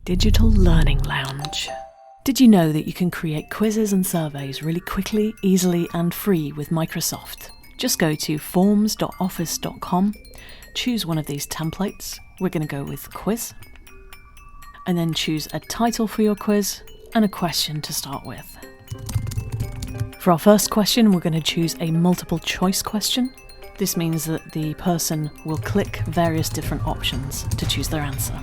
Digital Learning Lounge. Did you know that you can create quizzes and surveys really quickly, easily and free with Microsoft? Just go to forms.office.com, choose one of these templates. We're going to go with quiz, and then choose a title for your quiz and a question to start with. For our first question, we're going to choose a multiple choice question. This means that the person will click various different options to choose their answer.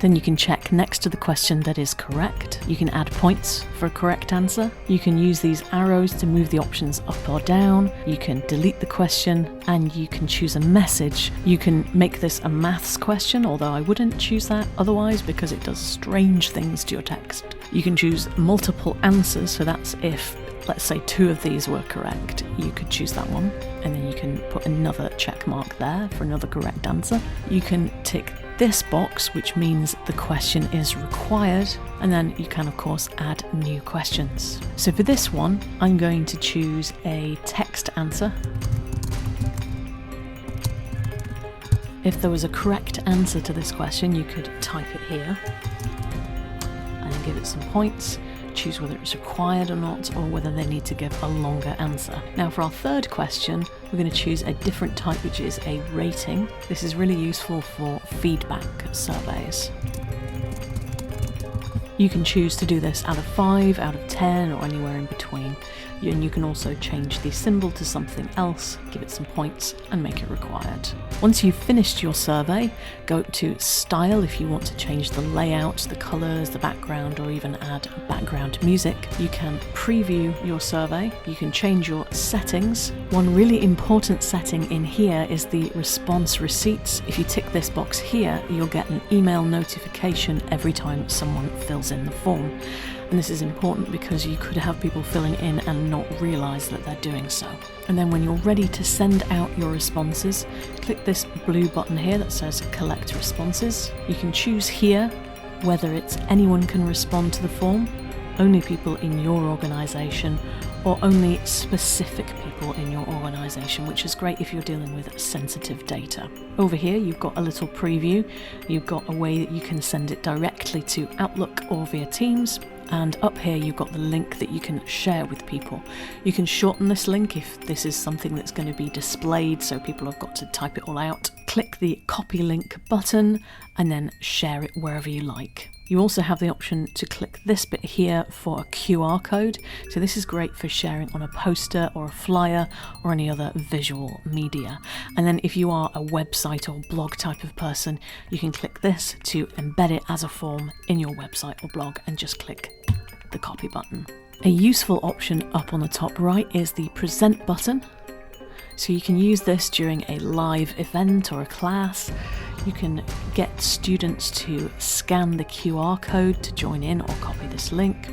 Then you can check next to the question that is correct. You can add points for a correct answer. You can use these arrows to move the options up or down. You can delete the question and you can choose a message. You can make this a maths question, although I wouldn't choose that otherwise because it does strange things to your text. You can choose multiple answers, so that's if, let's say, 2 of these were correct, you could choose that one, and then you can put another check mark there for another correct answer. You can tick this box, which means the question is required, and then you can of course add new questions. So for this one, I'm going to choose a text answer. If there was a correct answer to this question, you could type it here and give it some points. Choose whether it's required or not, or whether they need to give a longer answer. Now for our third question, we're going to choose a different type, which is a rating. This is really useful for feedback surveys. You can choose to do this out of 5, out of 10, or anywhere in between. And you can also change the symbol to something else, give it some points, and make it required. Once you've finished your survey, go to Style if you want to change the layout, the colours, the background, or even add background music. You can preview your survey. You can change your settings. One really important setting in here is the response receipts. If you tick this box here, you'll get an email notification every time someone fills in the form. And this is important because you could have people filling in and not realise that they're doing so. And then when you're ready to send out your responses, click this blue button here that says Collect Responses. You can choose here whether it's anyone can respond to the form, only people in your organisation, or only specific people in your organisation, which is great if you're dealing with sensitive data. Over here you've got a little preview. You've got a way that you can send it directly to Outlook or via Teams. And up here you've got the link that you can share with people. You can shorten this link if this is something that's going to be displayed, so people have got to type it all out. Click the copy link button and then share it wherever you like. You also have the option to click this bit here for a QR code. So this is great for sharing on a poster or a flyer or any other visual media. And then if you are a website or blog type of person, you can click this to embed it as a form in your website or blog and just click the copy button. A useful option up on the top right is the present button. So you can use this during a live event or a class. You can get students to scan the QR code to join in or copy this link,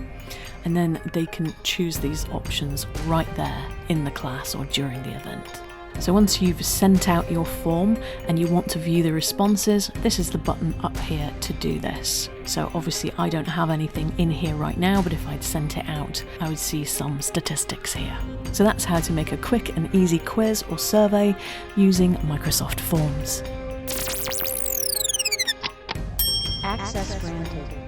and then they can choose these options right there in the class or during the event. So once you've sent out your form and you want to view the responses, this is the button up here to do this. So obviously I don't have anything in here right now, but if I'd sent it out, I would see some statistics here. So that's how to make a quick and easy quiz or survey using Microsoft Forms. Access granted.